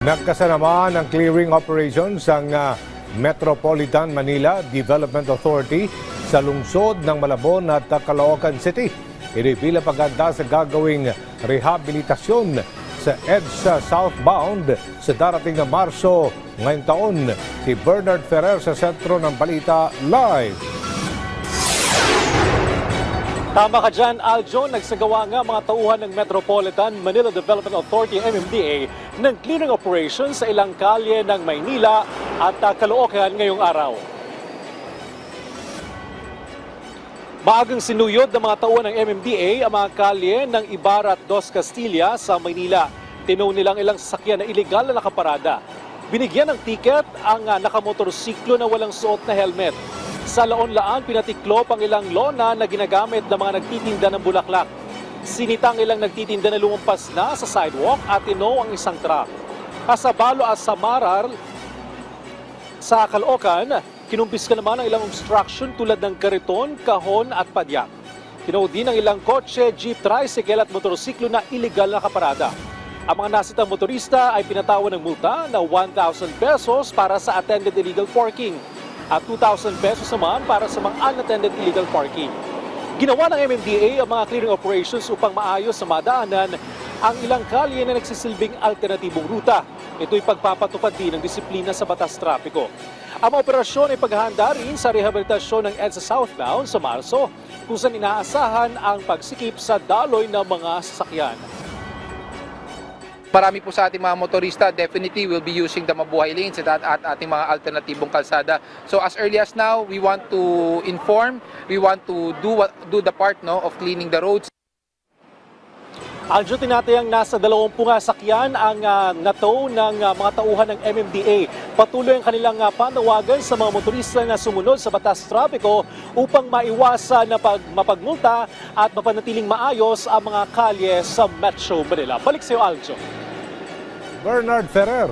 Nagkasanaman ng clearing operations ang Metropolitan Manila Development Authority sa lungsod ng Malabon at Caloocan City. Ito'y bilang paghanda sa gagawing rehabilitasyon sa EDSA southbound sa darating na Marso ngayong taon. Si Bernard Ferrer sa Sentro ng Balita Live. Tama ka dyan, Aljo. Nagsagawa nga mga tauhan ng Metropolitan Manila Development Authority MMDA ng clearing operations sa ilang kalye ng Maynila at Caloocan ngayong araw. Maagang sinuyod ng mga tauhan ng MMDA ang mga kalye ng Ibarra at Dos Castilla sa Maynila. Tinaw nilang ilang sasakyan na iligal na nakaparada. Binigyan ng tiket ang nakamotorsiklo na walang suot na helmet. Sa Laon-Laan, pinatiklop ang ilang lona na ginagamit ng mga nagtitinda ng bulaklak. Sinitang ilang nagtitinda na lumampas na sa sidewalk at tinaw ang isang truck. Kasabalo at sa Marar, sa Caloocan, kinumpiska naman ang ilang obstruction tulad ng kariton, kahon at padyak. Tinaw din ang ilang kotse, jeep, tricycle at motorsiklo na iligal na kaparada. Ang mga nasitang motorista ay pinatawan ng multa na 1,000 pesos para sa attended illegal parking at 2,000 pesos naman para sa mga unattended illegal parking. Ginawa ng MMDA ang mga clearing operations upang maayos sa madaanan ang ilang kalye na nagsisilbing alternatibong ruta. Ito'y pagpapatupad din ng disiplina sa batas trapiko. Ang mga operasyon ay paghahanda rin sa rehabilitasyon ng EDSA southbound sa Marso, kung saan inaasahan ang pagsikip sa daloy ng mga sasakyan. Marami po sa ating mga motorista definitely will be using the mabuhay lanes at ating mga alternatibong kalsada. So as early as now, we want to inform, we want to do the part of cleaning the roads. Aljo, tinatayang nasa 20 sakyan ang natow ng mga tauhan ng MMDA. Patuloy ang kanilang panawagan sa mga motorista na sumunod sa batas trapiko upang maiwasan na mapagmulta at mapanatiling maayos ang mga kalye sa Metro Manila. Balik sa iyo, Aljo. Bernard Ferrer.